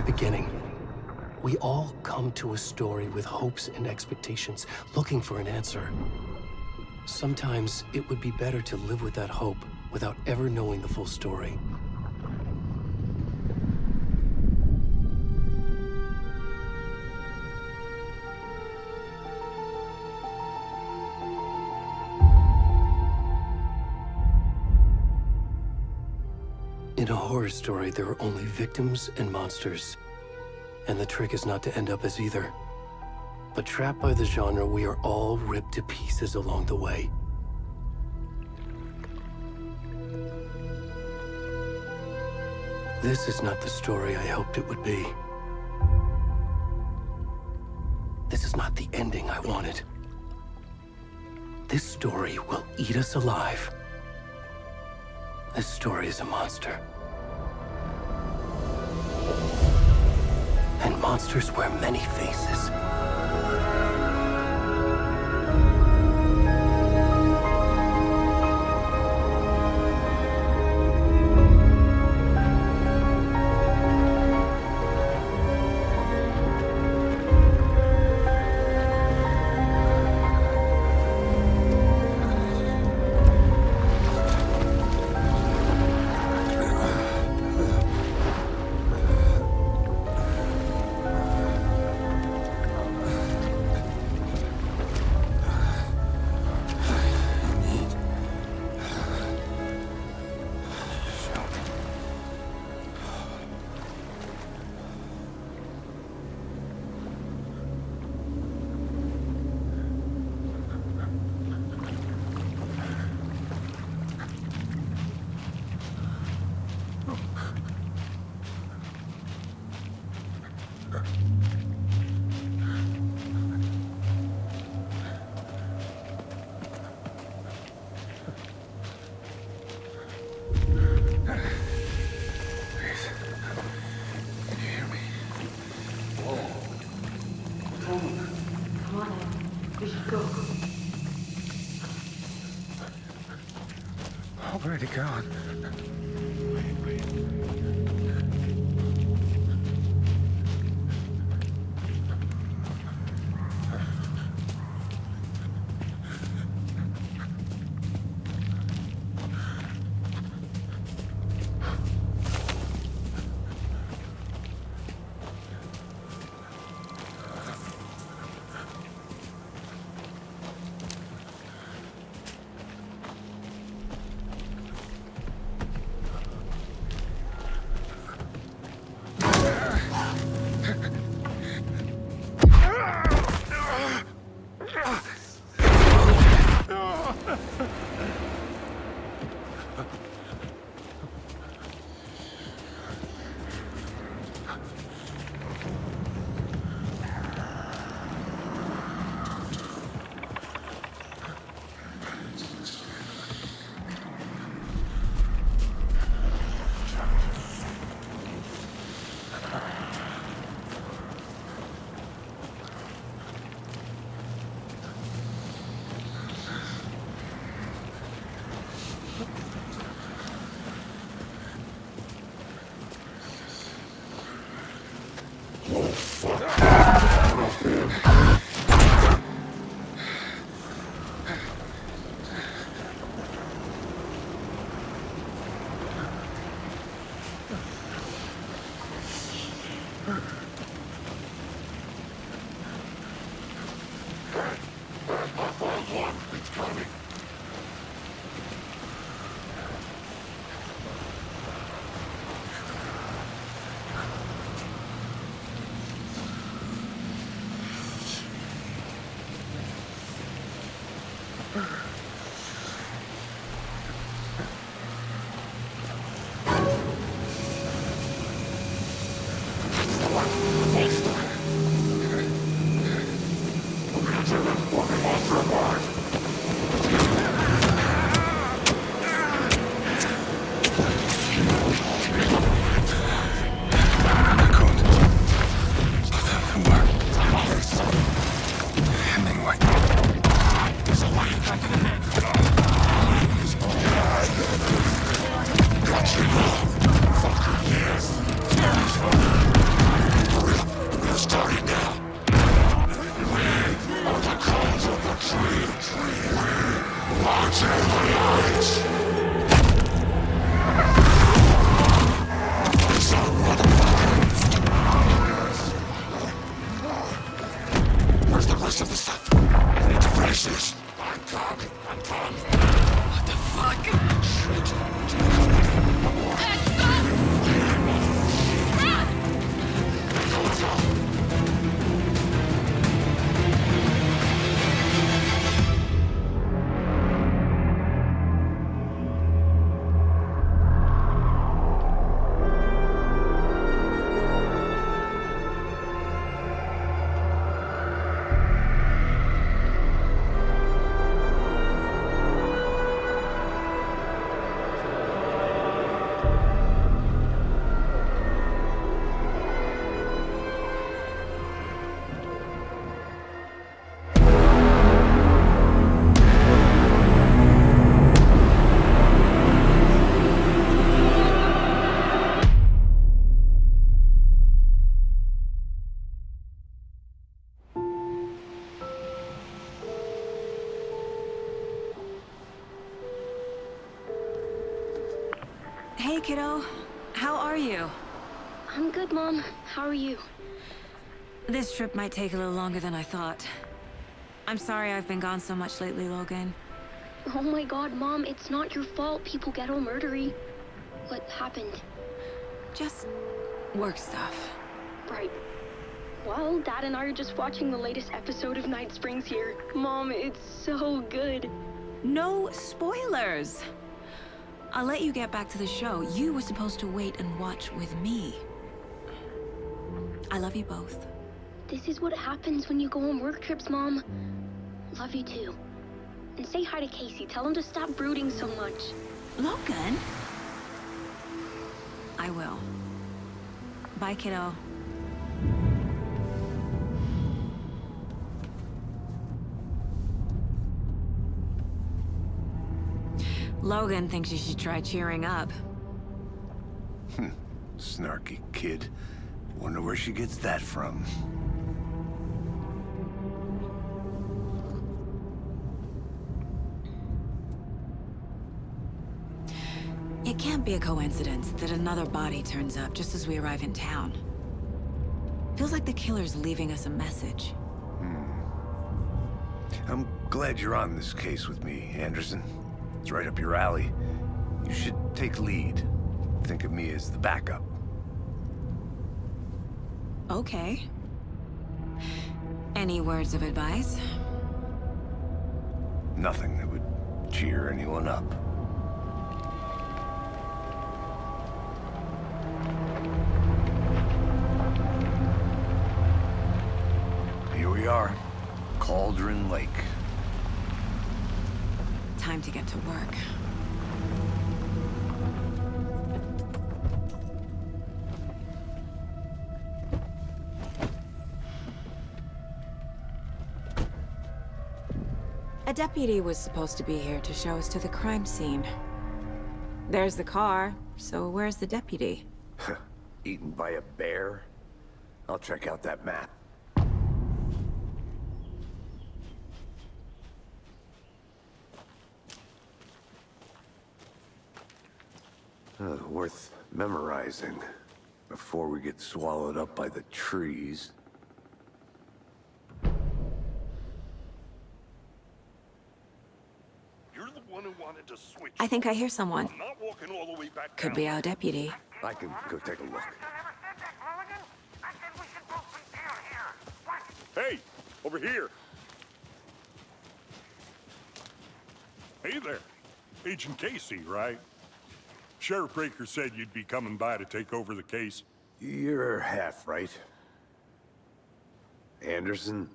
beginning. We all come to a story with hopes and expectations, looking for an answer. Sometimes it would be better to live with that hope without ever knowing the full story. In a horror story, there are only victims and monsters. And the trick is not to end up as either. But trapped by the genre, we are all ripped to pieces along the way. This is not the story I hoped it would be. This is not the ending I wanted. This story will eat us alive. This story is a monster. And monsters wear many faces. Already gone. Hemingway. There's a lion back in the head. rest of the stuff. I need to finish this. I'm done. I'm done. What the fuck? Hey, kiddo. How are you? I'm good, Mom. How are you? This trip might take a little longer than I thought. I'm sorry I've been gone so much lately, Logan. Oh my god, Mom, it's not your fault people get all murdery. What happened? Just work stuff. Right. Well, Dad and I are just watching the latest episode of Night Springs here. Mom, it's so good. No spoilers! I'll let you get back to the show. You were supposed to wait and watch with me. I love you both. This is what happens when you go on work trips, Mom. Love you too. And say hi to Casey. Tell him to stop brooding so much. Logan? I will. Bye, kiddo. Logan thinks you should try cheering up. Snarky kid. Wonder where she gets that from. It can't be a coincidence that another body turns up just as we arrive in town. Feels like the killer's leaving us a message. I'm glad you're on this case with me, Anderson. It's right up your alley. You should take lead. Think of me as the backup. Okay. Any words of advice? Nothing that would cheer anyone up. Here we are. Cauldron Lake. Time to get to work. A deputy was supposed to be here to show us to the crime scene. There's the car, so where's the deputy? Eaten by a bear? I'll check out that map. Worth memorizing before we get swallowed up by the trees. You're the one who wanted to switch. I think I hear someone. I'm not walking all the way back Could down. be our deputy. I can go take a look. Hey, over here. Hey there. Agent Casey, right? Sheriff Breaker said you'd be coming by to take over the case. You're half right. Anderson?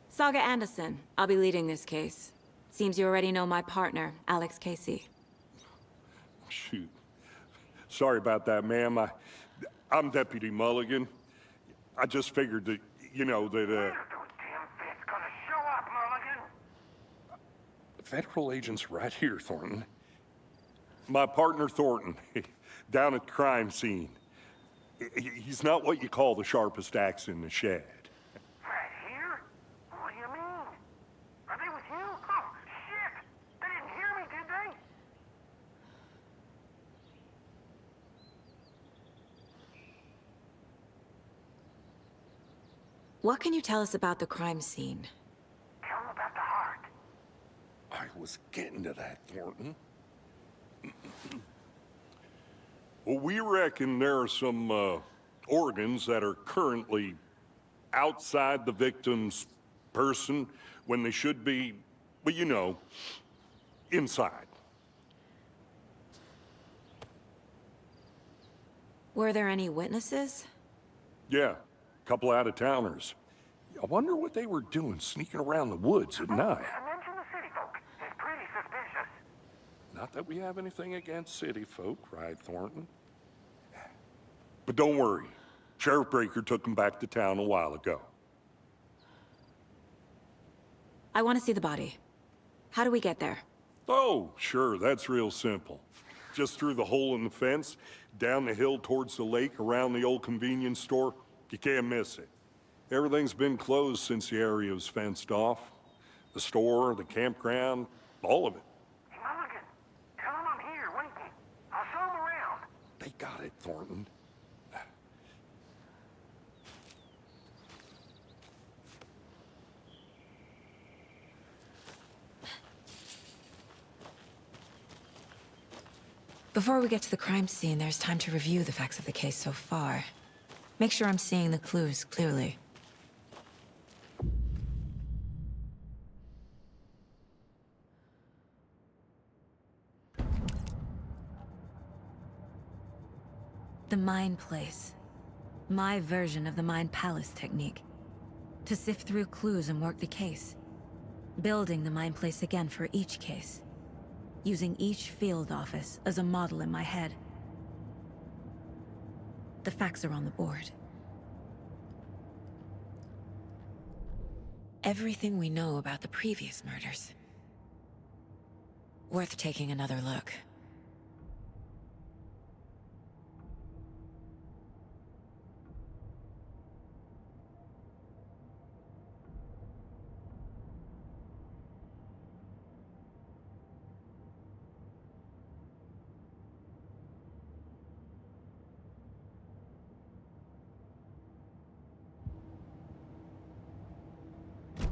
Saga Anderson. I'll be leading this case. Seems you already know my partner, Alex Casey. Shoot. Sorry about that, ma'am. I'm Deputy Mulligan. I just figured that, you know, that, Federal agent's right here, Thornton. My partner, Thornton, down at the crime scene. He's not what you call the sharpest axe in the shed. Right here? What do you mean? Are they with you? Oh, shit! They didn't hear me, did they? What can you tell us about the crime scene? Tell him about the heart. I was getting to that, Thornton. Well, we reckon there are some organs that are currently outside the victim's person when they should be, well, you know, inside. Were there any witnesses? Yeah, a couple out-of-towners. I wonder what they were doing sneaking around the woods at night. Mention the city folk. It's pretty suspicious. Not that we have anything against city folk, right, Thornton? But don't worry. Sheriff Breaker took them back to town a while ago. I want to see the body. How do we get there? Oh, sure, that's real simple. Just through the hole in the fence, down the hill towards the lake, around the old convenience store. You can't miss it. Everything's been closed since the area was fenced off. The store, the campground, all of it. Mulligan, tell him I'm here waiting. I'll show him around. They got it, Thornton. Before we get to the crime scene, there's time to review the facts of the case so far. Make sure I'm seeing the clues clearly. The Mind Place. My version of the Mind Palace technique. To sift through clues and work the case. Building the Mind Place again for each case. Using each field office as a model in my head. The facts are on the board. Everything we know about the previous murders. Worth taking another look.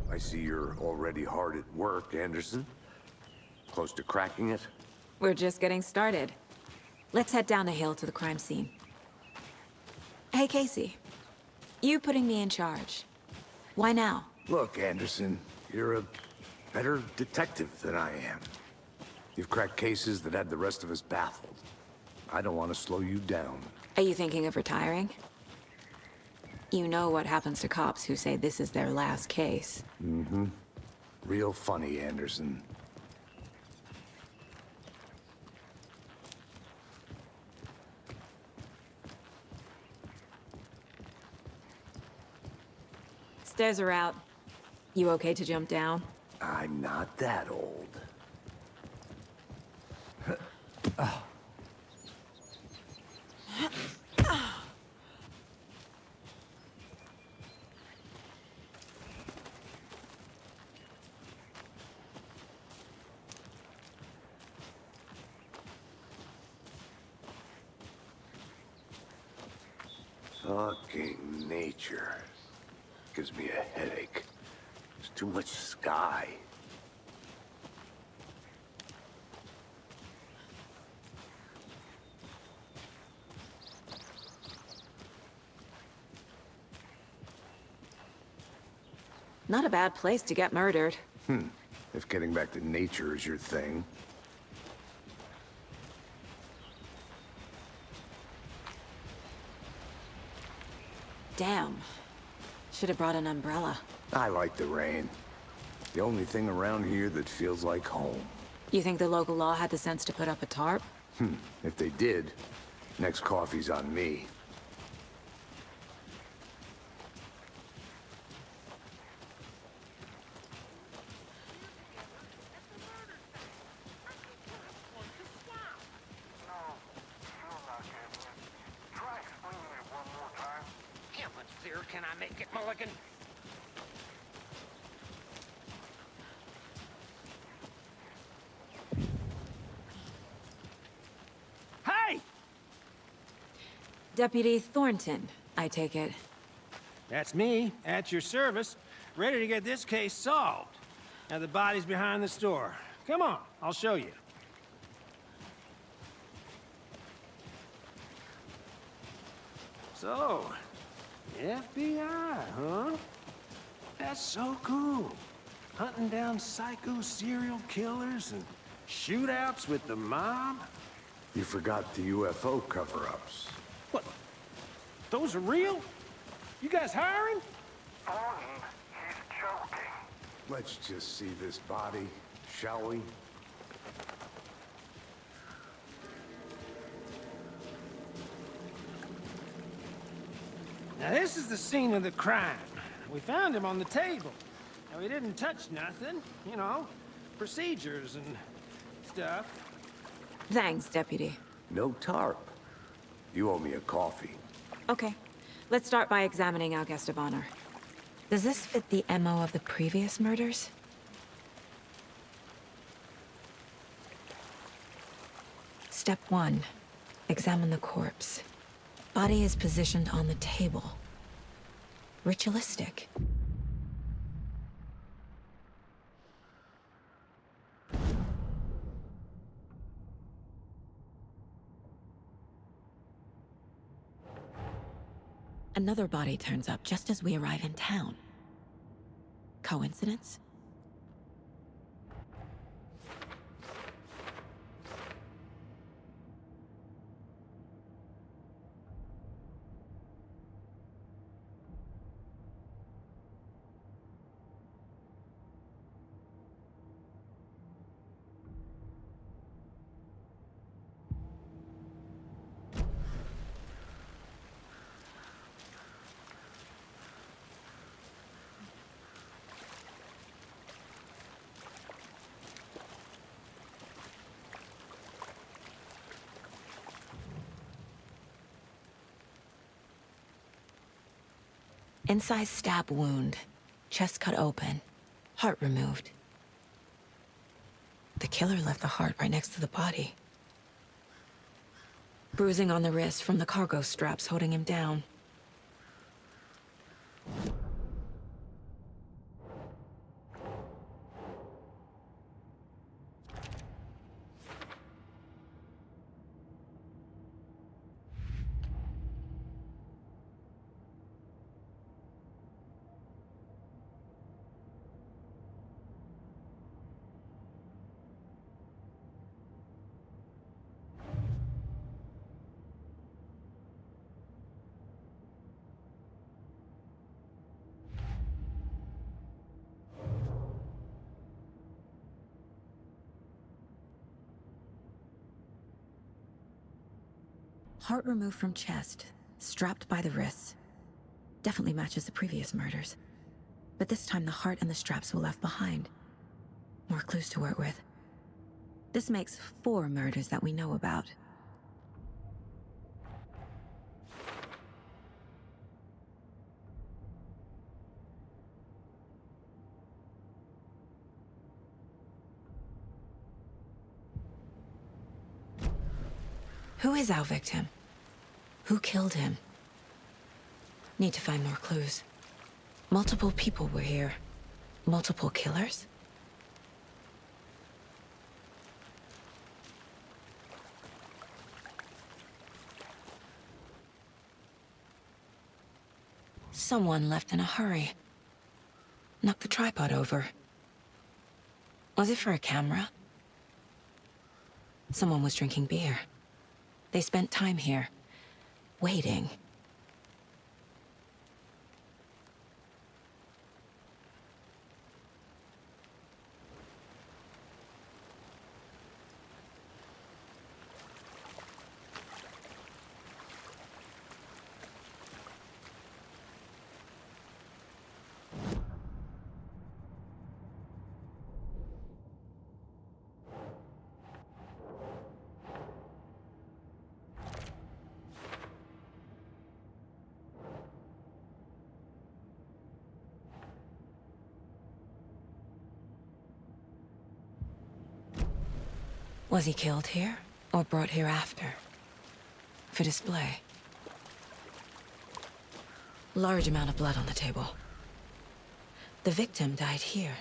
I see you're already hard at work, Anderson. Close to cracking it? We're just getting started. Let's head down the hill to the crime scene. Hey, Casey. You putting me in charge. Why now? Look, Anderson, you're a better detective than I am. You've cracked cases that had the rest of us baffled. I don't want to slow you down. Are you thinking of retiring? You know what happens to cops who say this is their last case. Mm-hmm. Real funny, Anderson. Stairs are out. You okay to jump down? I'm not that old. Fucking nature. Gives me a headache. There's too much sky. Not a bad place to get murdered. If getting back to nature is your thing. Damn. Should have brought an umbrella. I like the rain. The only thing around here that feels like home. You think the local law had the sense to put up a tarp? If they did, next coffee's on me. Try explaining it one more time. How much clearer can I make it, Mulligan? Hey! Deputy Thornton, I take it. That's me, at your service, ready to get this case solved. Now the body's behind the store. Come on, I'll show you. So, FBI, huh? That's so cool. Hunting down psycho serial killers and shootouts with the mob. You forgot the UFO cover-ups. What? Those are real? You guys hiring? Thornton, he's joking. Let's just see this body, shall we? Now this is the scene of the crime. We found him on the table. Now he didn't touch nothing, you know, procedures and stuff. Thanks, Deputy. No tarp. You owe me a coffee. Okay. Let's start by examining our guest of honor. Does this fit the MO of the previous murders? Step 1. Examine the corpse. Body is positioned on the table. Ritualistic. Another body turns up just as we arrive in town. Coincidence? Incised stab wound. Chest cut open. Heart removed. The killer left the heart right next to the body. Bruising on the wrist from the cargo straps holding him down. Heart removed from chest, strapped by the wrists. Definitely matches the previous murders. But this time the heart and the straps were left behind. More clues to work with. This makes 4 murders that we know about. Who is our victim? Who killed him? Need to find more clues. Multiple people were here. Multiple killers? Someone left in a hurry. Knocked the tripod over. Was it for a camera? Someone was drinking beer. They spent time here, waiting. Was he killed here, or brought here after? For display? Large amount of blood on the table. The victim died here.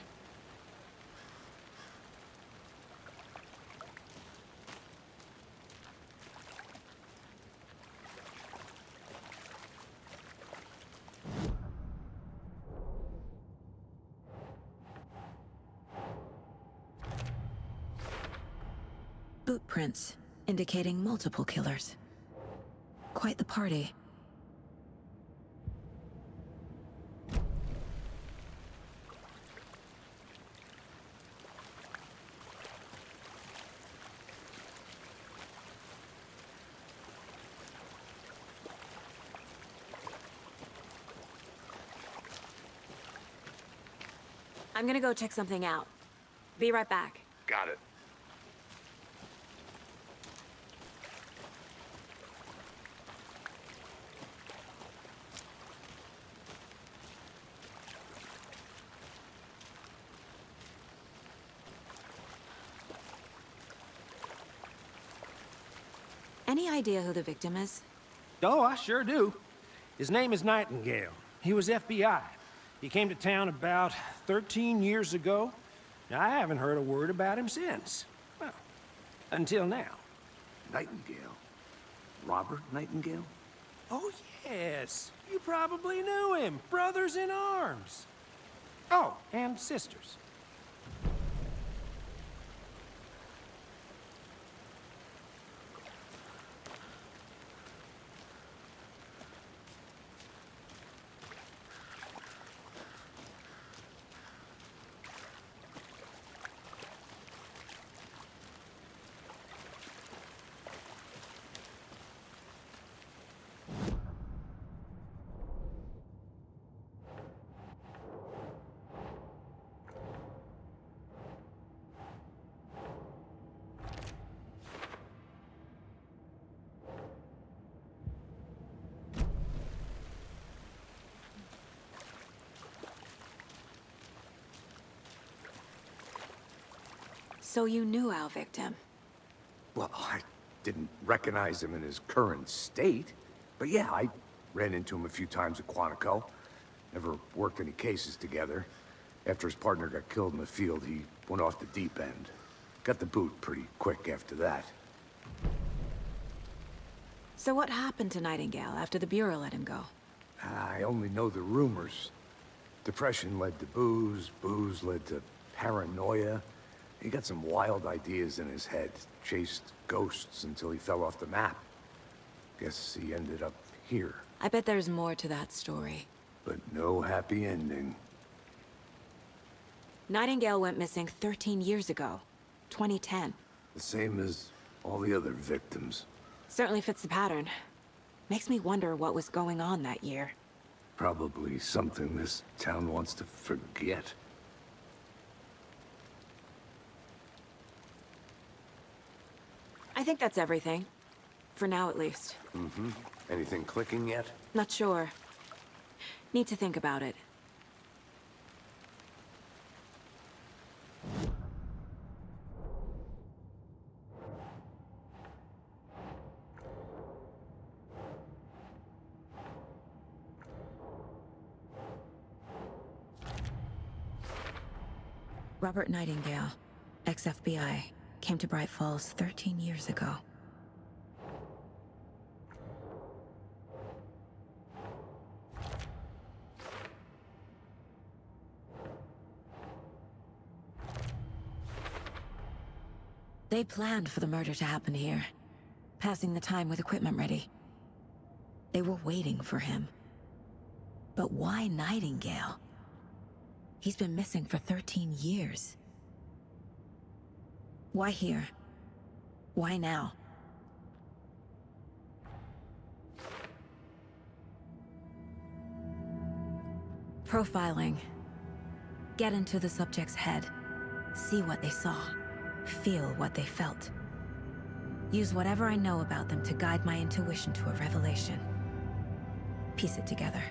Boot prints, indicating multiple killers. Quite the party. I'm gonna go check something out. Be right back. Got it. Any idea who the victim is? Oh, I sure do. His name is Nightingale. He was FBI. He came to town about 13 years ago. Now, I haven't heard a word about him since. Well, until now. Nightingale? Robert Nightingale? Oh, yes. You probably knew him. Brothers in arms. Oh, and sisters. So you knew our victim? Well, I didn't recognize him in his current state. But yeah, I ran into him a few times at Quantico. Never worked any cases together. After his partner got killed in the field, he went off the deep end. Got the boot pretty quick after that. So what happened to Nightingale after the Bureau let him go? I only know the rumors. Depression led to booze, booze led to paranoia. He got some wild ideas in his head, chased ghosts until he fell off the map. Guess he ended up here. I bet there's more to that story. But no happy ending. Nightingale went missing 13 years ago, 2010. The same as all the other victims. Certainly fits the pattern. Makes me wonder what was going on that year. Probably something this town wants to forget. I think that's everything. For now, at least. Mm-hmm. Anything clicking yet? Not sure. Need to think about it. Robert Nightingale, ex-FBI, came to Bright Falls 13 years ago. They planned for the murder to happen here, passing the time with equipment ready. They were waiting for him. But why Nightingale? He's been missing for 13 years. Why here? Why now? Profiling. Get into the subject's head. See what they saw. Feel what they felt. Use whatever I know about them to guide my intuition to a revelation. Piece it together.